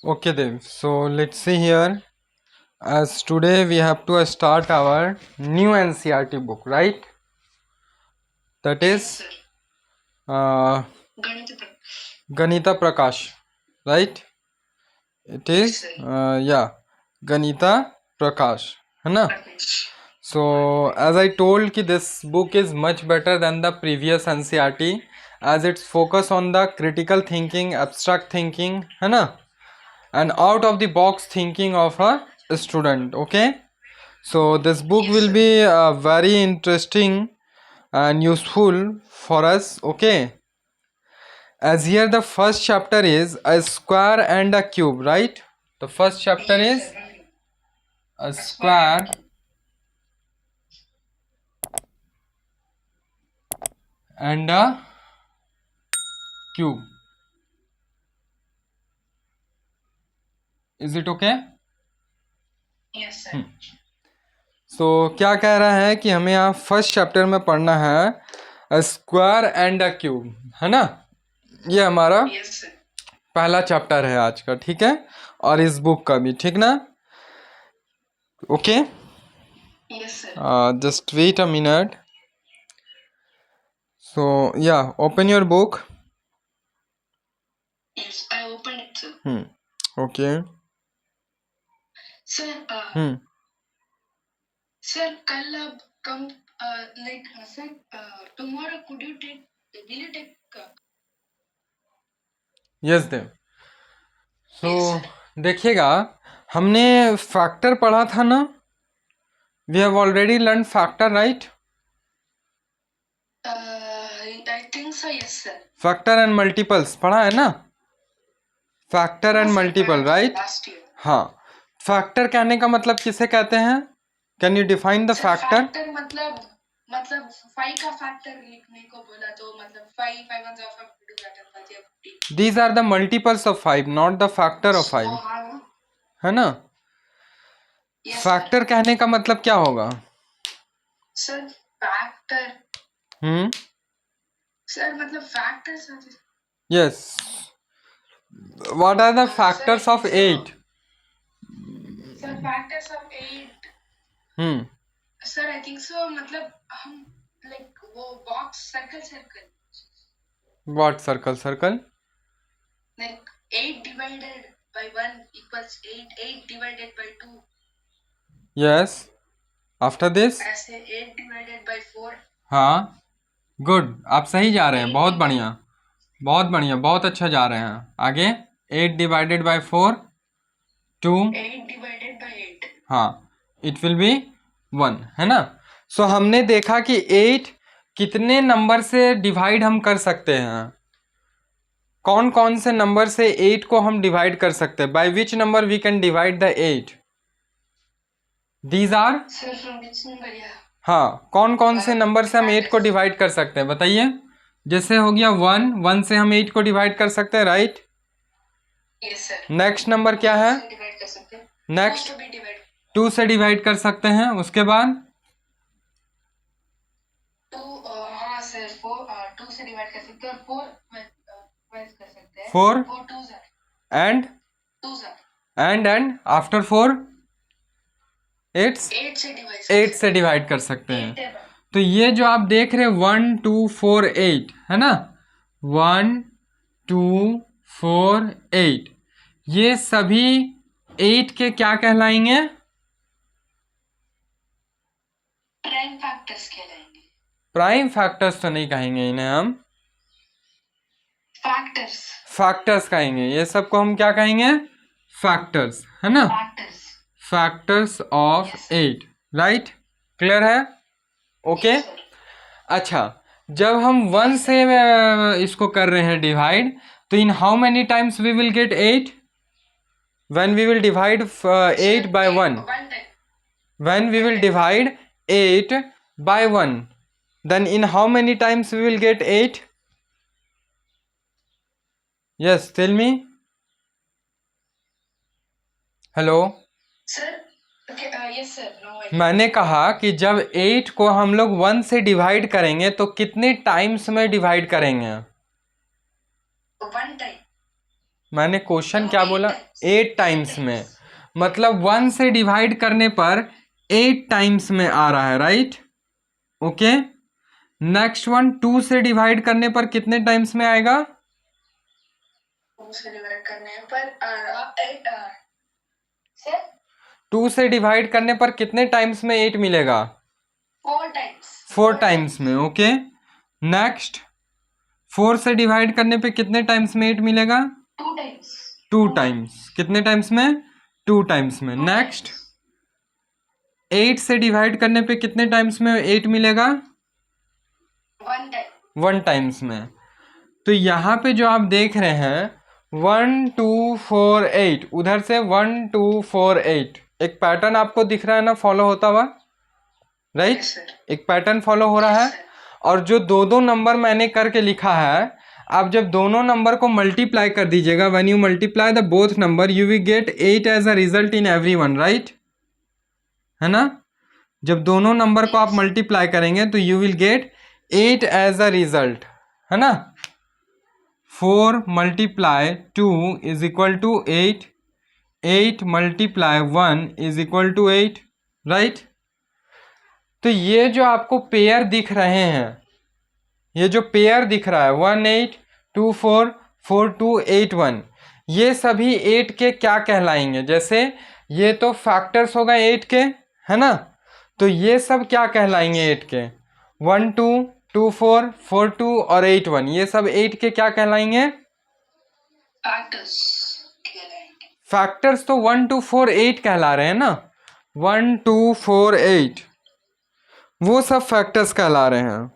Okay, Dev. So let's see here. As today we have to start our new NCERT book, right? That is uh, Ganita Prakash, right? It is Ganita Prakash, है ना? So as I told कि this book is much better than the previous NCERT as its focus on the critical thinking, abstract thinking, है ना? And out of the box thinking of a student. Okay, so this book will be very interesting and useful for us. Okay, as here the first chapter is a square and a cube, right? The first chapter is a square and a cube. Is it okay? Yes, sir. So क्या कह रहा है कि हमें यहाँ first chapter में पढ़ना है स्क्वायर एंड अ क्यूब, है ना? ये हमारा Yes, sir. पहला चैप्टर है आज का, ठीक है? और इस बुक का भी, ठीक ना? Okay, Yes, sir. Just wait a minute. So या open your book. Yes, I opened it, sir. Okay. Sir, sir, कल आप come sir, tomorrow will you take yes Dev. So Yes, sir. देखिएगा, हमने फैक्टर पढ़ा था ना? We have already learn factor, right? I think so, yes, sir. Factor and multiples पढ़ा है ना? Factor and Yes, sir, multiple, right? last year. हाँ. Factor कहने का मतलब किसे कहते हैं? Can you define the Sir, factor? factor मतलब 5 का फैक्टर लिखने को बोला तो मतलब 5 1 of 5 factor बचे 50. These are the multiples of 5, not the factor of 5, Oh, हाँ ना? है ना? Yes, फैक्टर कहने का मतलब क्या होगा? sir, factor. Sir, मतलब factors are just. Yes. What are the factors sir, of 8? Sir, factors of 8. Sir, I think so. मतलब हम like वो box circle. What circle? Like 8 divided by 1 equals 8. 8 divided by 2. Yes. After this? ऐसे 8 divided by 4. हाँ. Good, आप सही जा रहे हैं. बहुत बढ़िया, बहुत बढ़िया, बहुत अच्छा जा रहे हैं. आगे 8 डिवाइडेड बाय 4 2. 8 divided by 8. हाँ, इट विल बी 1, है ना? सो हमने देखा कि 8 कितने नंबर से डिवाइड हम कर सकते हैं. कौन कौन से नंबर से 8 को हम डिवाइड कर सकते हैं? By which number we can divide the 8? These are. Sir, from which number? Yeah. हाँ, कौन कौन से नंबर से हम 8 को डिवाइड कर सकते हैं बताइए? जैसे हो गया 1 से हम 8 को डिवाइड कर सकते हैं, right? Yes, sir. Next number क्या है? डिवाइड कर सकते हैं. नेक्स्ट 2 से डिवाइड कर सकते हैं. उसके बाद 2. हाँ सर, 2 से डिवाइड कर सकते हैं. 4 कर सकते हैं. 4 4 2s and 2s and after 4 8 से डिवाइड कर सकते हैं. तो ये जो आप देख रहे हैं 1 2 4 8, है ना? 1 2 4 8, ये सभी 8 के क्या कहलाएंगे? प्राइम फैक्टर्स कहलाएंगे. प्राइम फैक्टर्स तो नहीं कहेंगे इन्हें, हम फैक्टर्स कहेंगे. ये सबको हम क्या कहेंगे? फैक्टर्स, है ना? Factors of 8, right? क्लियर है? ओके. अच्छा, जब हम 1 से इसको कर रहे हैं डिवाइड, तो in how many times we will get 8? When we will divide 8 by 1, when we will divide 8 by 1, then in how many times we will get 8? Yes, tell me. Hello. Sir, okay, yes sir. No idea. मैंने कहा कि जब 8 को हम लोग 1 से divide करेंगे तो कितने टाइम्स में डिवाइड करेंगे? 1 time. मैंने क्वेश्चन क्या बोला? 8 टाइम्स में, मतलब 1 से डिवाइड करने पर 8 टाइम्स में आ रहा है, राइट? ओके, नेक्स्ट वन, 2 से डिवाइड करने पर कितने टाइम्स में आएगा? 2 से डिवाइड करने पर 2 से डिवाइड करने पर कितने टाइम्स में 8 मिलेगा? 4 टाइम्स। 4 टाइम्स में, ओके। नेक्स्ट, 4 से डिवाइड करने पे कितने टाइम्स में 8 मिलेगा? 2 टाइम्स। 2 टाइम्स। कितने टाइम्स में? 2 टाइम्स में। नेक्स्ट, 8 से डिवाइड करने पे कितने टाइम्स में 8 मिलेगा? 1 टाइम। 1 टाइम्स में। तो यहाँ पे जो आप देख रहे हैं 1 2 4 8, उधर से 1 2 4 8, एक पैटर्न आपको दिख रहा है ना फॉलो होता हुआ, राइट? एक पैटर्न फॉलो हो रहा है। और जो दो नंबर मैंने करके लिखा है, आप जब दोनों नंबर को मल्टीप्लाई कर दीजिएगा, when you multiply the both number you will get 8 as a result in everyone, right? है ना? जब दोनों नंबर को आप मल्टीप्लाई करेंगे तो you will get 8 as a result, है ना? 4 multiply 2 is equal to 8, 8 multiply 1 is equal to 8, right? तो ये जो आपको पेयर दिख रहे हैं, ये जो पेयर दिख रहा है 1 8 2 4 4 2 8 1, ये सभी 8 के क्या कहलाएंगे? जैसे ये तो फैक्टर्स होगा 8 के, है ना? तो ये सब क्या कहलाएंगे 8 के? 1 2 2 4 4 2 और 8 1, ये सब 8 के क्या कहलाएंगे? फैक्टर्स कहलाएंगे। फैक्टर्स तो 1 2 4 8 कहला रहे हैं ना, 1 2 4 8, वो सब फैक्टर्स कहला रहे हैं।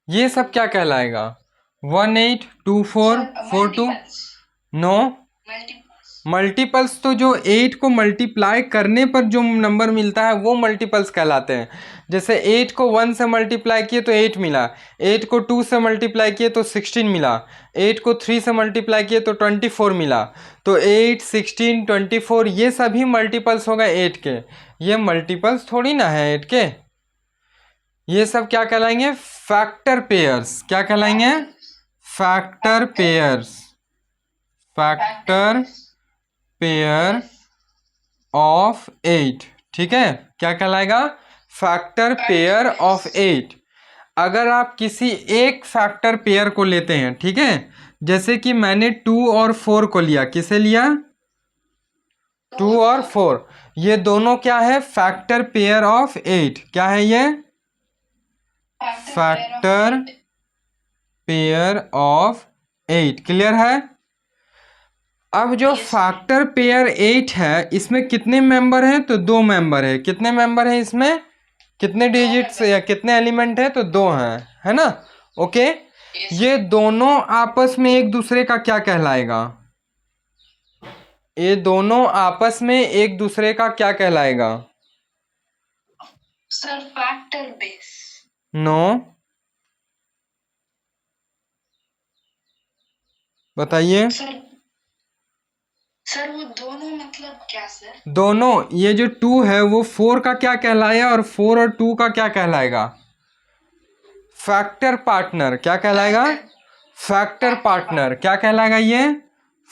ये सब क्या कहलाएगा? 1 8 2 4 4 2, नो, मल्टीपल्स तो जो 8 को मल्टीप्लाई करने पर जो नंबर मिलता है वो मल्टीपल्स कहलाते हैं। जैसे 8 को 1 से मल्टीप्लाई किए तो 8 मिला, 8 को 2 से मल्टीप्लाई किए तो 16 मिला, 8 को 3 से मल्टीप्लाई किए तो 24 मिला। तो 8 16 24 ये सभी मल्टीपल्स हो गए 8 के। ये मल्टीपल्स थोड़ी ना है 8 के, ये सब क्या कहलाएंगे? Factor pairs. क्या कहलाएंगे? Factor pairs. Factor pair of 8, ठीक है? क्या कहलाएगा? Factor pair of 8। अगर आप किसी एक फैक्टर पेयर को लेते हैं, ठीक है, जैसे कि मैंने 2 और 4 को लिया, किसे लिया? 2 और 4, ये दोनों क्या है? Factor pair of 8। क्या है ये? Factor pair of 8। क्लियर है? अब जो फैक्टर पेयर 8 है, इसमें कितने मेंबर हैं? तो 2 मेंबर है। कितने मेंबर है इसमें? कितने डिजिट्स या कितने एलिमेंट है? तो 2 हैं, है ना? ओके, ये दोनों आपस में एक दूसरे का क्या कहलाएगा? ये दोनों आपस में एक दूसरे का क्या कहलाएगा? Sir factor base. नो, बताइए सर वो दोनों मतलब क्या सर? दोनों, ये जो 2 है वो 4 का क्या कहलाएगा और 4 और 2 का क्या कहलाएगा? Factor partner. क्या कहलाएगा? Factor partner. क्या कहलाएगा ये?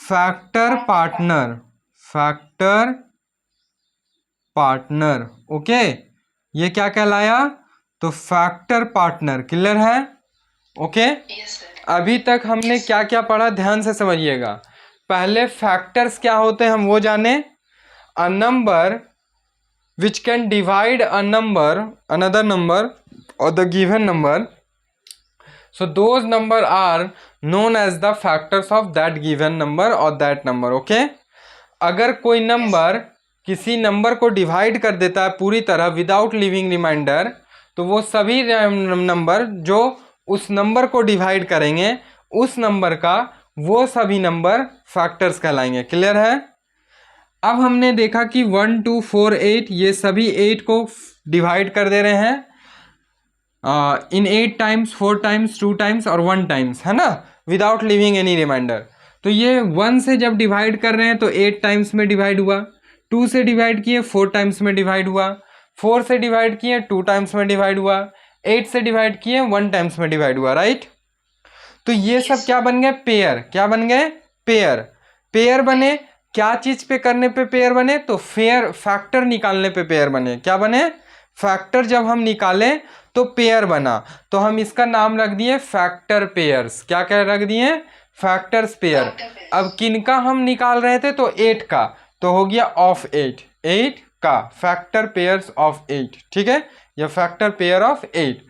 Factor partner. Factor partner, okay, ये क्या कहलाया? तो फैक्टर पार्टनर। क्लियर है? ओके, अभी तक हमने क्या क्या पढ़ा, ध्यान से समझिएगा। पहले फैक्टर्स क्या होते हैं हम वो जाने। A number which can divide a number another number और the given number, so those number are known as the factors of that given number or that number, okay? अगर कोई नंबर किसी नंबर को डिवाइड कर देता है पूरी तरह विदाउट लिविंग रिमाइंडर, तो वो सभी नंबर जो उस नंबर को डिवाइड करेंगे उस नंबर का, वो सभी नंबर फैक्टर्स कहलाएंगे। क्लियर है? अब हमने देखा कि 1 2 4 8 ये सभी 8 को डिवाइड कर दे रहे हैं इन 8 टाइम्स, 4 टाइम्स, 2 टाइम्स और 1 टाइम्स, है ना, विदाउट लिविंग एनी रिमाइंडर। तो ये 1 से जब डिवाइड कर रहे हैं तो 8 टाइम्स में डिवाइड हुआ, 2 से डिवाइड किए 4 टाइम्स में डिवाइड हुआ, 4 से डिवाइड किए 2 टाइम्स में डिवाइड हुआ, 8 से डिवाइड किए 1 टाइम्स में डिवाइड हुआ, राइट? तो ये सब क्या बन गए? पेयर। क्या बन गए? पेयर। पेयर बने क्या चीज पे करने पे पेयर बने? तो फैक्टर निकालने पे पेयर बने। क्या बने? फैक्टर जब हम निकाले तो पेयर बना, तो हम इसका नाम रख दिए फैक्टर पेयर्स। क्या क्या रख दिए? Factors pair. अब किनका हम निकाल रहे थे? तो 8 का, तो हो गया ऑफ 8, 8 का फैक्टर पेयर्स ऑफ 8। ठीक है, यह फैक्टर पेयर ऑफ 8।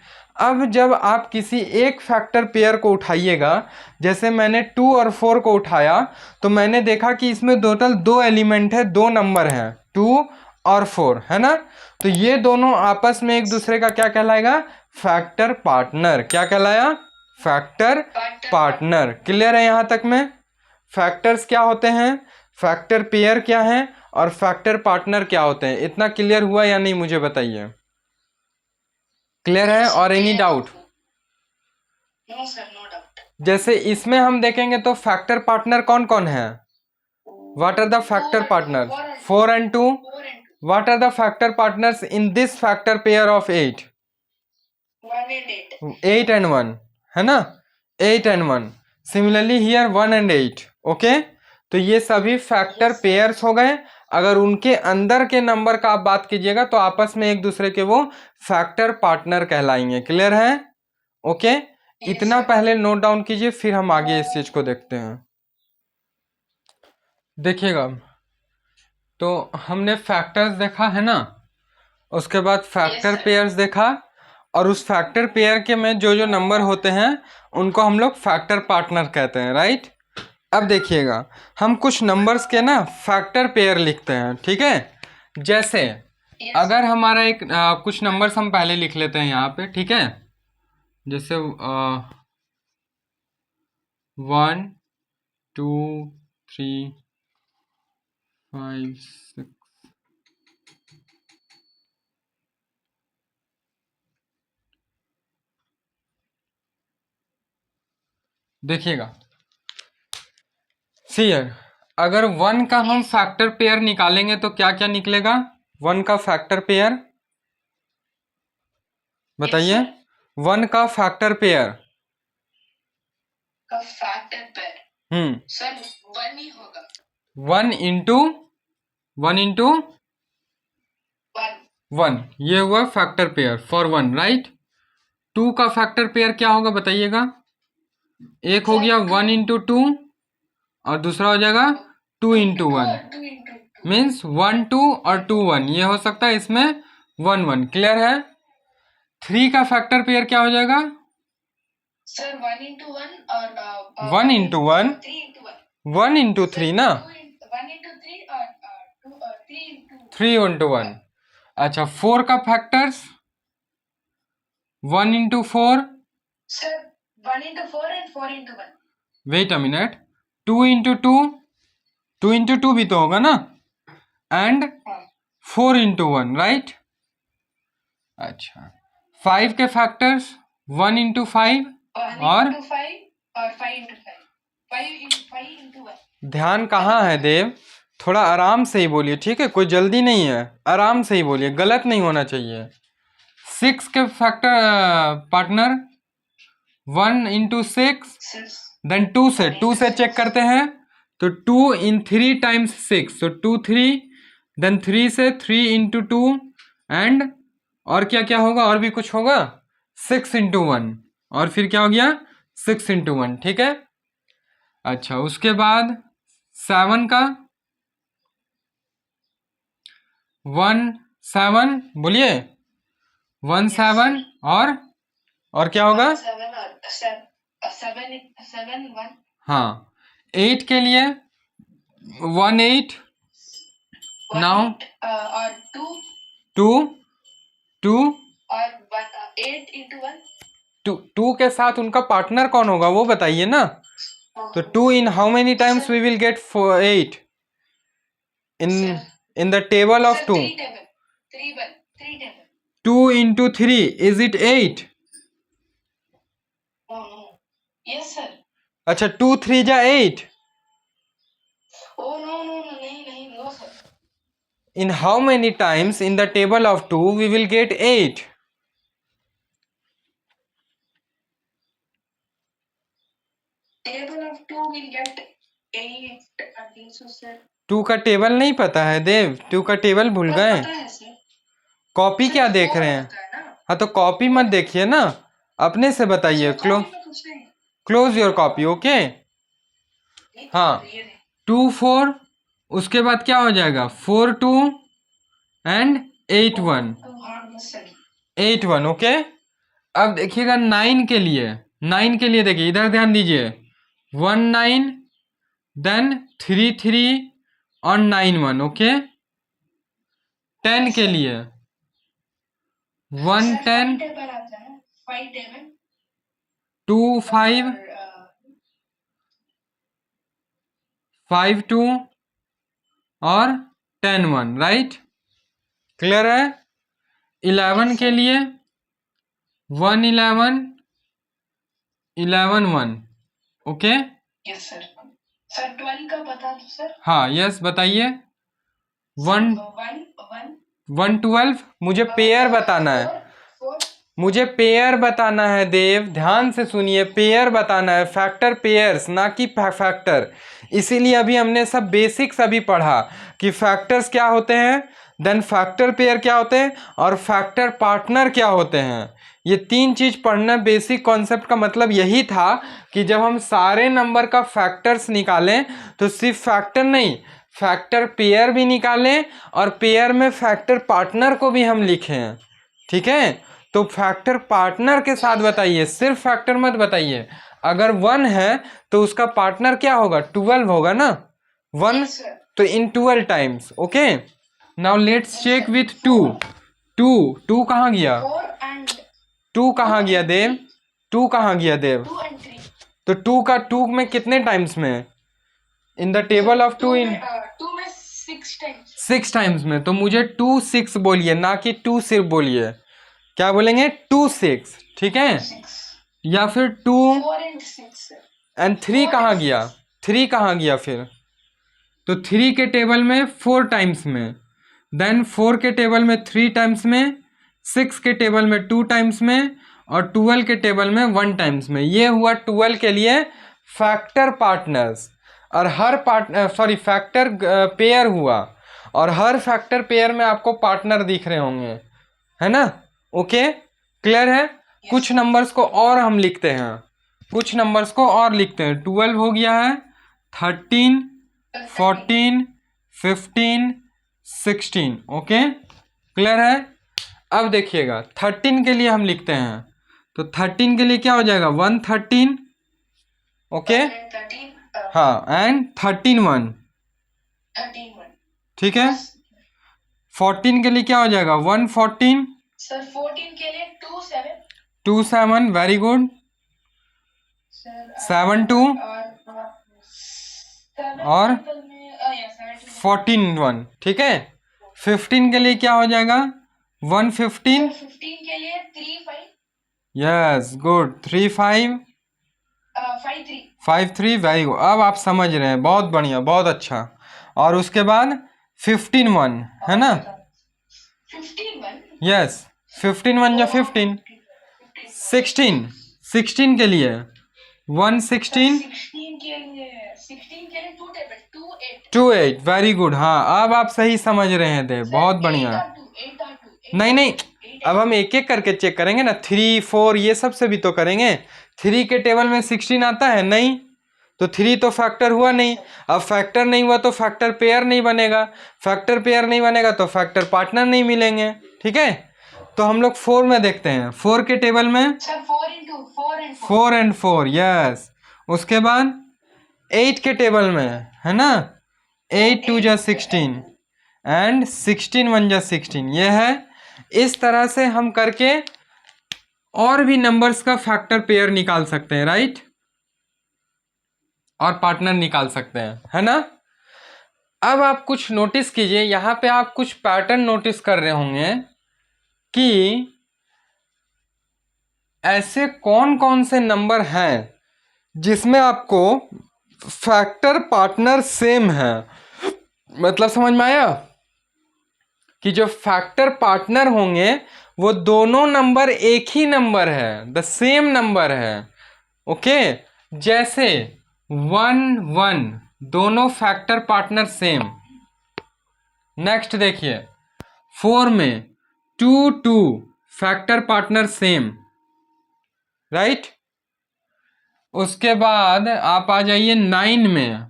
अब जब आप किसी एक फैक्टर पेयर को उठाइएगा, जैसे मैंने 2 और 4 को उठाया, तो मैंने देखा कि इसमें टोटल 2 एलिमेंट है, 2 नंबर हैं, 2 और 4, है ना? तो ये दोनों आपस में एक दूसरे का क्या कहलाएगा? Factor partner. क्या कहलाया? Factor partner. क्लियर है यहाँ तक में? फैक्टर्स क्या होते हैं, फैक्टर पेयर क्या है, और फैक्टर पार्टनर क्या होते हैं? इतना क्लियर हुआ या नहीं, मुझे बताइए। क्लियर है? और any doubt? No sir, no doubt. जैसे इसमें हम देखेंगे तो फैक्टर पार्टनर कौन कौन है? What are the factor partner? 4 and 2। What are the factor partners in this factor pair of 8? 1 and 8। 8 and 1, है ना? 8 and 1। Similarly here 1 and 8। Okay, तो ये सभी फैक्टर पेयर्स हो गए। अगर उनके अंदर के नंबर का आप बात कीजिएगा तो आपस में एक दूसरे के वो फैक्टर पार्टनर कहलाएंगे। क्लियर है? ओके, इतना पहले नोट डाउन कीजिए, फिर हम आगे इस चीज को देखते हैं। देखिएगा, तो हमने फैक्टर्स देखा है ना, उसके बाद फैक्टर पेयर्स देखा, और उस फैक्टर पेयर के में जो जो नंबर होते हैं उनको हम लोग फैक्टर पार्टनर कहते हैं, राइट? अब देखिएगा, हम कुछ नंबर्स के ना फैक्टर पेयर लिखते हैं, ठीक है? जैसे अगर हमारा एक कुछ नंबर्स हम पहले लिख लेते हैं यहाँ पे, ठीक है? जैसे 1 2 3 5 6। देखिएगा, सीयर, अगर 1 का हम फैक्टर पेयर निकालेंगे तो क्या क्या निकलेगा? 1 का फैक्टर पेयर बताइए। 1 का फैक्टर पेयर का फैक्टर पेयर सर 1 ही होगा। 1 इंटू 1 इंटू 1, ये हुआ फैक्टर पेयर फॉर 1, राइट? 2 का फैक्टर पेयर क्या होगा बताइएगा? एक हो गया 1 इंटू 2, और दूसरा हो जाएगा 2 इंटू 1, मीन्स 1 2 और 2 1, ये हो सकता है इसमें 1 1। क्लियर है? 3 का फैक्टर पेयर क्या हो जाएगा? सर 1 इंटू 1 और 1 इंटू 1, 3 इंटू 1, 1 इंटू 3 ना, 1 इंटू 3 और 2 और 3 इंटू 3 इंटू 1। अच्छा, 4 का factors 1 into 4, sir 1 into 4 and 4 into 1। Wait a minute, 2 into 2, 2 into 2 भी तो होगा ना, एंड 4 इंटू 1, राइट? अच्छा, 5 के फैक्टर्स 1 इंटू 5 और 5 और 5 इंटू 5 इंटू 1। ध्यान कहाँ है देव? थोड़ा आराम से ही बोलिए, ठीक है? कोई जल्दी नहीं है, आराम से ही बोलिए, गलत नहीं होना चाहिए। 6 के फैक्टर पार्टनर 1 इंटू 6, देन 2 से चेक करते हैं, तो 2 इन 3 टाइम्स 6, तो 2 3, देन 3 से 3 इंटू 2, एंड और क्या क्या होगा? और भी कुछ होगा? 6 इंटू 1, और फिर क्या हो गया? 6 इंटू 1, ठीक है? अच्छा, उसके बाद 7 का 1 7, बोलिए 1 7, और क्या होगा? 7 1। हाँ, 8 के लिए 1 8, नाउ और 2 2 और 8 इंटू 1। 2 के साथ उनका पार्टनर कौन होगा वो बताइए ना। तो 2 in how many times we will get 8 in the table of 2? 2 into 3, is it 8? Yes sir. अच्छा, 2 3 जा 8। Oh no, नहीं, no sir. In how many times in the table of 2 we will get 8? Table of 2 will get 8, I think so, sir. 2 का table नहीं पता है देव? 2 का table भूल sir गए? पता है सर। कॉपी सर क्या देख 4 रहे हैं? होता है ना? हाँ तो कॉपी मत देखिए ना, अपने से बताइए। सर कॉपी में कुछ नहीं। Close your copy, okay. हाँ, 2 4, उसके बाद क्या हो जाएगा? 4 2 एंड 8 1, 8 1, ओके। अब देखिएगा 9 के लिए, 9 के लिए देखिए, इधर ध्यान दीजिए। 1 9, देन 3 3 और 9 1, ओके। 10 के लिए 1 10, 2 5, 5 2 और 10 1, राइट? क्लियर है? 11 के लिए 1 11, 11 1, ओके। Yes sir. सर 12 का बता दो सर। हाँ यस बताइए। 1 1 12, मुझे पेयर बताना है, मुझे पेयर बताना है देव, ध्यान से सुनिए, पेयर बताना है, फैक्टर पेयर्स ना कि फैक्टर। इसीलिए अभी हमने सब बेसिक्स अभी पढ़ा कि फैक्टर्स क्या होते हैं, देन फैक्टर पेयर क्या होते हैं और फैक्टर पार्टनर क्या होते हैं। ये 3 चीज़ पढ़ना बेसिक कॉन्सेप्ट का मतलब यही था कि जब हम सारे नंबर का फैक्टर्स निकालें तो सिर्फ फैक्टर नहीं, फैक्टर पेयर भी निकालें और पेयर में फैक्टर पार्टनर को भी हम लिखें, ठीक है। तो फैक्टर पार्टनर के साथ बताइए, सिर्फ फैक्टर मत बताइए। अगर 1 है तो उसका पार्टनर क्या होगा? 12 होगा ना, 1 तो in 12 times, okay. Now let's check with 2। 2 कहाँ गया? 2 कहाँ गया देव? 2 कहाँ गया देव? तो 2 का 2 में कितने टाइम्स में? In the table of 2 in 6 times में। तो मुझे 2 6 बोलिए, ना कि 2 सिर्फ बोलिए। क्या बोलेंगे? 2 6, ठीक है। या फिर 2 एंड 3 कहाँ गया? 3 कहाँ गया फिर? तो 3 के टेबल में 4 टाइम्स में, देन 4 के टेबल में 3 टाइम्स में, 6 के टेबल में 2 टाइम्स में और 12 के टेबल में 1 टाइम्स में। ये हुआ 12 के लिए फैक्टर पार्टनर्स। और हर फैक्टर पेयर हुआ, और हर फैक्टर पेयर में आपको पार्टनर दिख रहे होंगे, है ना? ओके, क्लियर है? कुछ नंबर्स को और हम लिखते हैं, कुछ नंबर्स को और लिखते हैं। 12 हो गया है, 13 14 15 16, ओके, क्लियर है? अब देखिएगा 13 के लिए हम लिखते हैं, तो 13 के लिए क्या हो जाएगा? 1 13, ओके। हाँ, एंड 13 1, ठीक है। 14 के लिए क्या हो जाएगा? 1 14, सर 14 के लिए 2 7, वेरी गुड। 7 2 और 14 1, ठीक है। 15 के लिए क्या हो जाएगा? 1 15, 15 के लिए 3 5, यस गुड, 3 5 5 3, वेरी गुड। अब आप समझ रहे हैं, बहुत बढ़िया, बहुत अच्छा। और उसके बाद 15 1, है ना? 15 1, यस, 15 1 या 15, 16 के लिए 1 16, 16 के लिए 2 8, वेरी गुड। हाँ, अब आप सही समझ रहे हैं देव, बहुत बढ़िया। नहीं नहीं, अब हम एक एक करके चेक करेंगे ना, 3 4 ये सब से भी तो करेंगे। 3 के टेबल में 16 आता है? नहीं, तो 3 तो फैक्टर हुआ नहीं। अब फैक्टर नहीं हुआ तो फैक्टर पेयर नहीं बनेगा, फैक्टर पेयर नहीं बनेगा तो फैक्टर पार्टनर नहीं मिलेंगे, ठीक है। तो हम लोग 4 में देखते हैं, 4 के टेबल में 4 एंड 4, यस। उसके बाद 8 के टेबल में, है ना, 8 2 जा 16 एंड 16 1 जा 16, ये है। इस तरह से हम करके और भी नंबर्स का फैक्टर पेयर निकाल सकते हैं, राइट, और पार्टनर निकाल सकते हैं, है ना। अब आप कुछ नोटिस कीजिए, यहाँ पे आप कुछ पैटर्न नोटिस कर रहे होंगे कि ऐसे कौन कौन से नंबर हैं जिसमें आपको फैक्टर पार्टनर सेम है। मतलब समझ में आया कि जो फैक्टर पार्टनर होंगे वो दोनों नंबर एक ही नंबर है, द सेम नंबर है, ओके। जैसे 1 1 दोनों फैक्टर पार्टनर सेम। नेक्स्ट देखिए 4 में 2 2 फैक्टर पार्टनर सेम, राइट। उसके बाद आप आ जाइए 9 में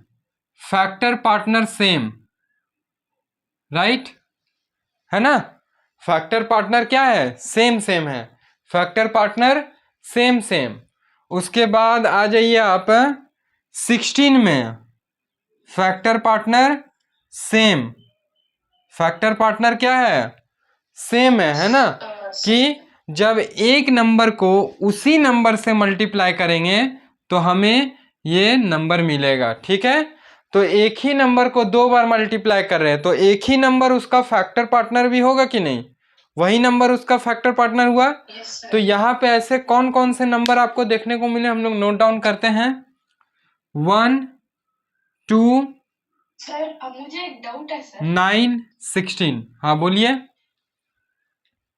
फैक्टर पार्टनर सेम, राइट, है ना। फैक्टर पार्टनर क्या है, सेम सेम है, फैक्टर पार्टनर सेम सेम। उसके बाद आ जाइए आप 16 में factor partner same, factor partner क्या है, सेम है ना। कि जब एक नंबर को उसी नंबर से मल्टीप्लाई करेंगे तो हमें ये नंबर मिलेगा, ठीक है। तो एक ही नंबर को 2 बार मल्टीप्लाई कर रहे हैं तो एक ही नंबर उसका फैक्टर पार्टनर भी होगा कि नहीं, वही नंबर उसका फैक्टर पार्टनर हुआ। तो यहाँ पे ऐसे कौन कौन से नंबर आपको देखने को मिले, हम लोग नोट डाउन करते हैं। 1 2 सर मुझे एक डाउट है सर। 9 16, हाँ बोलिए।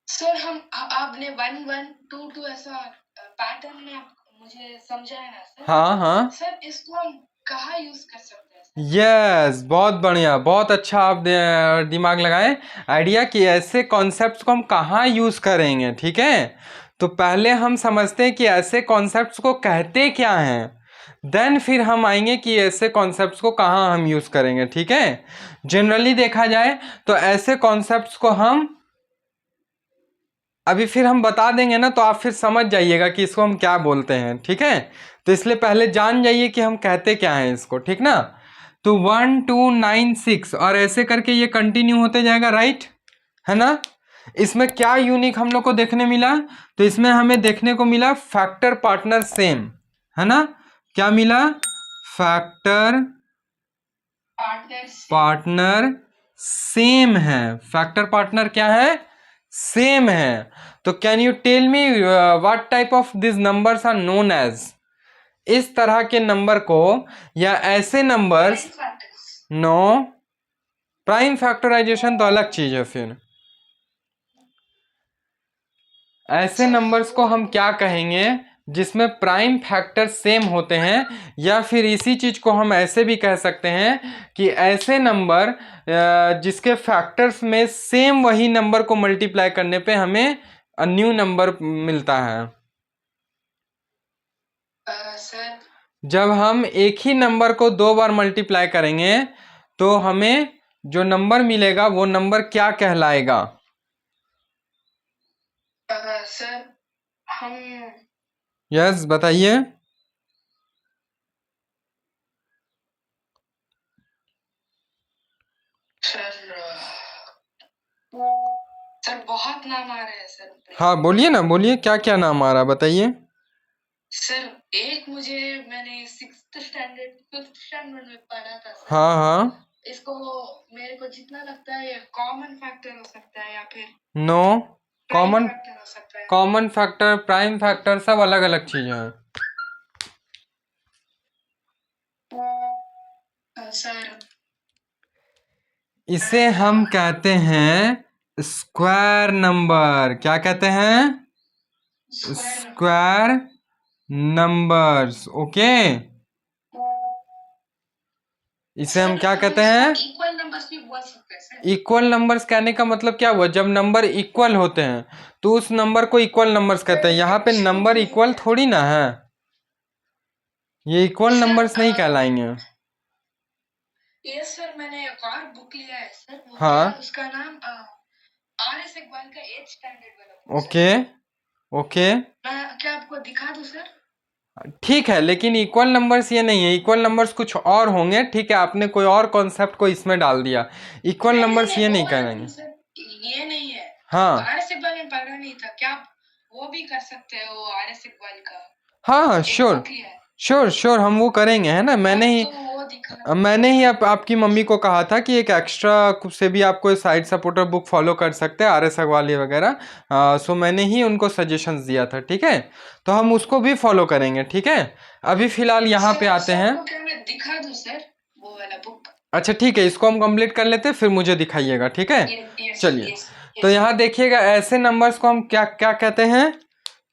सर आपने 1 1 2 2 ऐसा पैटर्न में मुझे समझाया ना सर। हाँ हाँ सर इसको हम कहाँ यूज कर सकते हैं? यस, बहुत बढ़िया, बहुत अच्छा आप दिमाग लगाए आइडिया कि ऐसे कॉन्सेप्ट्स को हम कहाँ यूज़ करेंगे, ठीक है। तो पहले हम समझते हैं कि ऐसे कॉन्सेप्ट्स को कहते क्या हैं, देन फिर हम आएंगे कि ऐसे कॉन्सेप्ट्स को कहाँ हम यूज़ करेंगे, ठीक है। जनरली देखा जाए तो ऐसे कॉन्सेप्ट्स को हम अभी फिर हम बता देंगे ना, तो आप फिर समझ जाइएगा कि इसको हम क्या बोलते हैं, ठीक है। तो इसलिए पहले जान जाइए कि हम कहते क्या हैं इसको, ठीक ना। तो 1 2 9 6 और ऐसे करके ये कंटिन्यू होते जाएगा, राइट, है ना। इसमें क्या यूनिक हम लोग को देखने मिला, तो इसमें हमें देखने को मिला फैक्टर पार्टनर सेम, है ना। क्या मिला, फैक्टर पार्टनर सेम है, फैक्टर पार्टनर क्या है, सेम है। तो can you tell me what type of this numbers are known as, इस तरह के नंबर को या ऐसे नंबर्स, नो, प्राइम फैक्टराइजेशन तो अलग चीज है। फिर ऐसे नंबर्स को हम क्या कहेंगे जिसमें प्राइम फैक्टर सेम होते हैं, या फिर इसी चीज को हम ऐसे भी कह सकते हैं कि ऐसे नंबर जिसके फैक्टर्स में सेम वही नंबर को मल्टीप्लाई करने पे हमें न्यू नंबर मिलता है। सर जब हम एक ही नंबर को 2 बार मल्टीप्लाई करेंगे तो हमें जो नंबर मिलेगा वो नंबर क्या कहलाएगा। सर हम यस बताइए। सर बहुत नाम आ रहे हैं सर। हाँ बोलिए ना, बोलिए क्या क्या नाम आ रहा है बताइए। सर एक मुझे मैंने 6th स्टैंडर्ड 5th स्टैंडर्ड में पढ़ा था सर। हाँ हाँ, इसको मेरे को जितना लगता है कॉमन फैक्टर हो सकता है या फिर नो, कॉमन फैक्टर हो सकता है। कॉमन फैक्टर प्राइम फैक्टर सब अलग अलग चीजें हैं। सर इसे हम कहते हैं स्क्वायर नंबर। क्या कहते हैं, स्क्वायर नंबर्स, ओके। इसे हम क्या कहते हैं, इक्वल नंबर्स भी बोल सकते हैं सर। इक्वल नंबर्स कहने का मतलब क्या हुआ, जब नंबर इक्वल होते हैं तो उस नंबर को इक्वल नंबर्स कहते हैं। यहाँ पे नंबर इक्वल थोड़ी ना है, ये इक्वल नंबर्स नहीं कहलाएंगे। यस सर, मैंने एक और बुक लिया है सर, वो हाँ क्या उसका नाम RS इकबाल का 8th स्टैंडर्ड वाला बुक। ओके ओके मैं क्या आपको दिखा दूं सर? ठीक है, लेकिन इक्वल नंबर्स ये नहीं है, इक्वल नंबर्स कुछ और होंगे, ठीक है। आपने कोई और कॉन्सेप्ट को इसमें डाल दिया, इक्वल नंबर्स ये नहीं कहलाएंगे। ये नहीं है, हाँ RS इकबाल में पढ़ा नहीं था क्या? आप वो भी कर सकते हो RS इकबाल का। हाँ हाँ, एक श्योर बुक लिया है। श्योर श्योर, हम वो करेंगे, है ना। तो वो दिखा मैंने ही आपकी मम्मी को कहा था कि एक एक्स्ट्रा से भी आपको साइड सपोर्टर बुक फॉलो कर सकते हैं, RS अग्रवाल वगैरह। सो मैंने ही उनको सजेशंस दिया था, ठीक है। तो हम उसको भी फॉलो करेंगे, ठीक है। अभी फिलहाल यहाँ पे आते हैं। क्या मैं दिखा दूं सर वो वाला बुक? अच्छा ठीक है, इसको हम कंप्लीट कर लेते हैं, फिर मुझे दिखाइएगा, ठीक है। चलिए, तो यहाँ देखिएगा ऐसे नंबर्स को हम क्या क्या कहते हैं,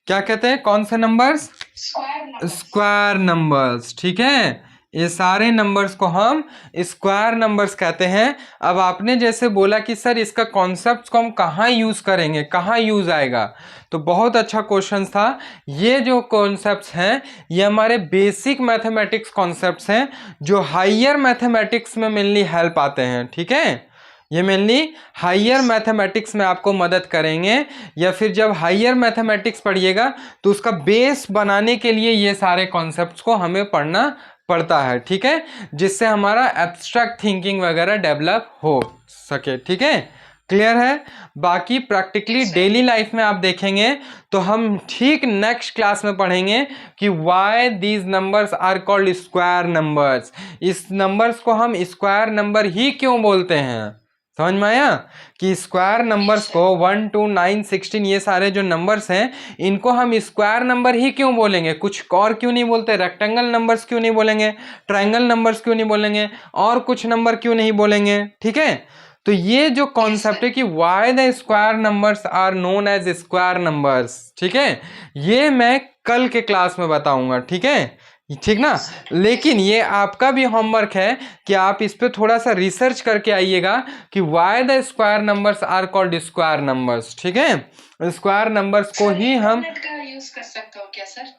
क्या कहते हैं, कौन से नंबर्स, स्क्वायर नंबर्स, ठीक है। ये सारे नंबर्स को हम स्क्वायर नंबर्स कहते हैं। अब आपने जैसे बोला कि सर इसका कॉन्सेप्ट को हम कहाँ यूज करेंगे, कहाँ यूज आएगा, तो बहुत अच्छा क्वेश्चन था। ये जो कॉन्सेप्ट्स हैं ये हमारे बेसिक मैथमेटिक्स कॉन्सेप्ट्स हैं जो हायर मैथमेटिक्स में मेनली हेल्प आते हैं, ठीक है। ये मेनली हायर मैथमेटिक्स में आपको मदद करेंगे, या फिर जब हायर मैथमेटिक्स पढ़िएगा तो उसका बेस बनाने के लिए ये सारे कॉन्सेप्ट्स को हमें पढ़ना पड़ता है, ठीक है, जिससे हमारा एब्स्ट्रैक्ट थिंकिंग वगैरह डेवलप हो सके, ठीक है। क्लियर है। बाकी प्रैक्टिकली डेली लाइफ में आप देखेंगे तो हम ठीक नेक्स्ट क्लास में पढ़ेंगे कि why these numbers are called square numbers. इस नंबर्स को हम स्क्वायर नंबर ही क्यों बोलते हैं, समझ में आया कि स्क्वायर नंबर्स को 1 2 9 16 ये सारे जो नंबर्स हैं इनको हम स्क्वायर नंबर ही क्यों बोलेंगे, कुछ और क्यों नहीं बोलते, रेक्टेंगल नंबर्स क्यों नहीं बोलेंगे, ट्रायंगल नंबर्स क्यों नहीं बोलेंगे, और कुछ नंबर क्यों नहीं बोलेंगे, ठीक है। तो ये जो कॉन्सेप्ट है कि why the square numbers are known as square numbers, ठीक है, ये मैं कल के क्लास में बताऊंगा, ठीक है, ठीक ना। लेकिन ये आपका भी होमवर्क है कि आप इस पे थोड़ा सा रिसर्च करके आइएगा कि why the square numbers are called square numbers, ठीक है। स्क्वायर नंबर्स को ही हम यूज कर सकते हो क्या सर?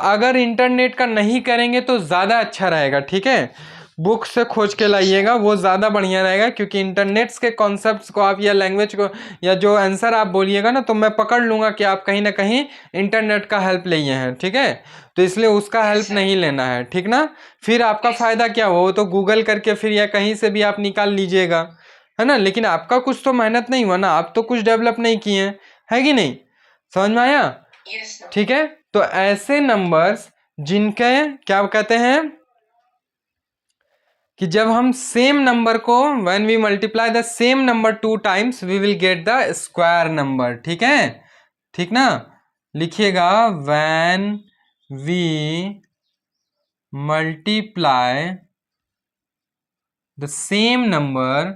अगर इंटरनेट का नहीं करेंगे तो ज़्यादा अच्छा रहेगा, ठीक है। बुक से खोज के लाइएगा, वो ज़्यादा बढ़िया रहेगा, क्योंकि इंटरनेट्स के कॉन्सेप्ट्स को आप या लैंग्वेज को या जो आंसर आप बोलिएगा ना तो मैं पकड़ लूँगा कि आप कहीं ना कहीं इंटरनेट का हेल्प लिए हैं, ठीक है। तो इसलिए उसका हेल्प नहीं लेना है, ठीक ना। फिर आपका फ़ायदा क्या हो, वो तो गूगल करके फिर या कहीं से भी आप निकाल लीजिएगा, है ना, लेकिन आपका कुछ तो मेहनत नहीं हुआ ना, आप तो कुछ डेवलप नहीं किए हैं, है कि नहीं, समझ में आया, ठीक है। तो ऐसे नंबर्स जिनके क्या कहते हैं कि जब हम सेम नंबर को when we multiply the same number 2 times we will get the square number, ठीक है, ठीक ना। लिखिएगा when we multiply the same number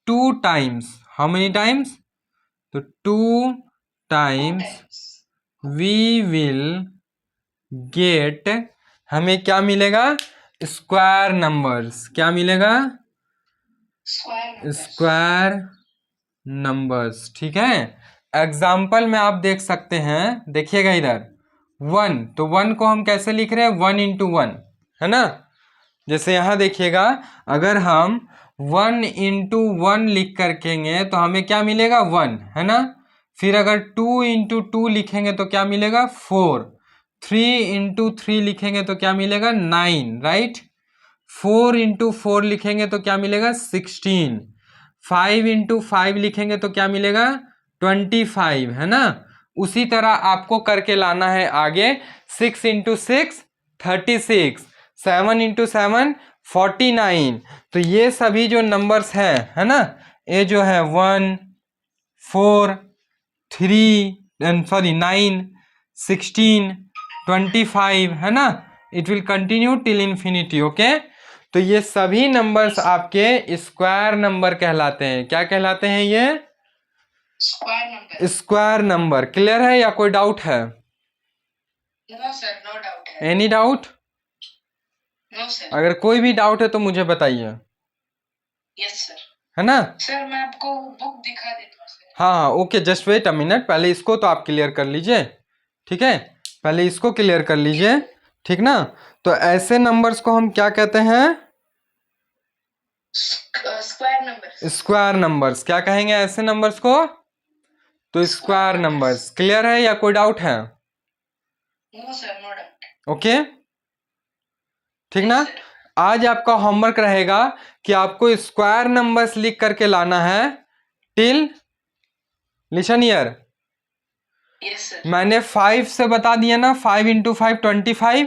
2 times, how many times, तो 2 टाइम्स वी विल गेट, हमें क्या मिलेगा, स्क्वायर नंबर्स, क्या मिलेगा, स्क्वायर नंबर्स, ठीक है। एग्जाम्पल में आप देख सकते हैं, देखिएगा इधर 1, तो 1 को हम कैसे लिख रहे हैं, 1 इंटू 1, है ना। जैसे यहाँ देखिएगा अगर हम 1 इंटू 1 लिख कर केंगे तो हमें क्या मिलेगा, 1, है ना। फिर अगर 2 इंटू 2 लिखेंगे तो क्या मिलेगा, 4, 3 इंटू 3 लिखेंगे तो क्या मिलेगा, 9, राइट। 4 इंटू 4 लिखेंगे तो क्या मिलेगा, 16, 5 इंटू 5 लिखेंगे तो क्या मिलेगा, 25, है ना। उसी तरह आपको करके लाना है आगे, 6 इंटू 6 36, 7 इंटू 7 49। तो ये सभी जो नंबर्स हैं, है ना, ये जो है 1 4 3 सॉरी 9 16 25, है ना। It will continue till infinity, okay. तो ये सभी नंबर्स आपके स्क्वायर नंबर कहलाते हैं, क्या कहलाते हैं, ये स्क्वायर नंबर। क्लियर है या कोई डाउट है? नो सर, नो डाउट है। Any doubt? No sir. अगर कोई भी डाउट है तो मुझे बताइए। Yes sir. है ना सर, मैं आपको बुक दिखा देता हूँ सर। हाँ okay, just wait a minute, पहले इसको तो आप क्लियर कर लीजिए, ठीक है, पहले इसको क्लियर कर लीजिए, ठीक ना। तो ऐसे नंबर्स को हम क्या कहते हैं, स्क्वायर नंबर्स। स्क्वायर नंबर्स, क्या कहेंगे ऐसे नंबर्स को, तो स्क्वायर नंबर्स। क्लियर है या कोई डाउट है? No sir, no doubt. Okay, ठीक ना। आज आपका होमवर्क रहेगा कि आपको स्क्वायर नंबर्स लिख करके लाना है till, listen year, yes sir. मैंने 5 से बता दिया ना, 5 इंटू 5 25,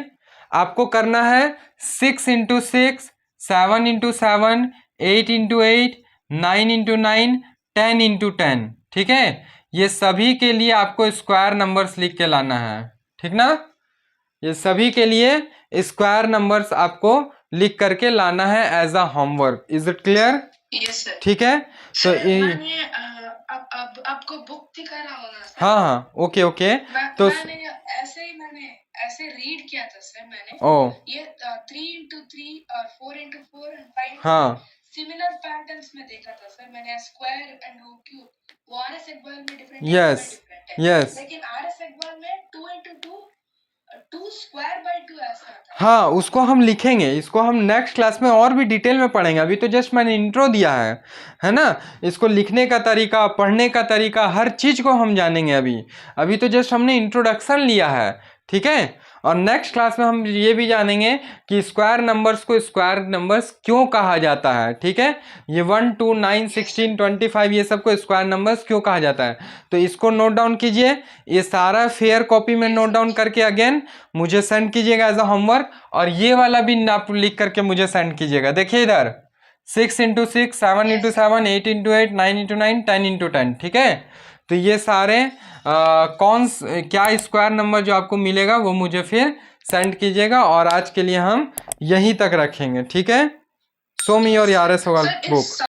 आपको करना है 6 into 6 7 into 7 8 into 8 9 into 9 10 into 10, ठीक है। ये सभी के लिए आपको स्क्वायर नंबर्स लिख के लाना है, ठीक ना। ये सभी के लिए स्क्वायर नंबर्स आपको लिख करके लाना है as a homework. Is it clear? Yes sir. ठीक है, तो अब अब आपको बुक दिखा रहा हूँ ना सर। हाँ हाँ, ओके ओके। तो मैंने ऐसे रीड किया था सर मैंने। ओ ये 3x3 और 4x4 और 5 हाँ सिमिलर पैटर्न्स में देखा था सर मैंने, स्क्वायर एंड क्यूब। वो आरएस एक्बाल में डिफरेंट यस है, यस, लेकिन आरएस एक्बाल में 2x2 2 स्क्वायर बाय 2 ऐसा था। हाँ उसको हम लिखेंगे, इसको हम नेक्स्ट क्लास में और भी डिटेल में पढ़ेंगे। अभी तो जस्ट मैंने इंट्रो दिया है ना। इसको लिखने का तरीका, पढ़ने का तरीका, हर चीज़ को हम जानेंगे। अभी तो जस्ट हमने इंट्रोडक्शन लिया है, ठीक है। और नेक्स्ट क्लास में हम ये भी जानेंगे कि स्क्वायर नंबर्स को स्क्वायर नंबर्स क्यों कहा जाता है, ठीक है। ये 1 2 9 16 25 ये सब को स्क्वायर नंबर्स क्यों कहा जाता है, तो इसको नोट डाउन कीजिए। ये सारा फेयर कॉपी में नोट डाउन करके अगेन मुझे सेंड कीजिएगा एज अ होमवर्क। और ये वाला भी आप लिख करके मुझे सेंड कीजिएगा। देखिए इधर 6x6, 7x7, 8x8, 9x9, 10x10, ठीक है। तो ये सारे क्या स्क्वायर नंबर जो आपको मिलेगा वो मुझे फिर सेंड कीजिएगा। और आज के लिए हम यहीं तक रखेंगे, ठीक है। Show me your RS book.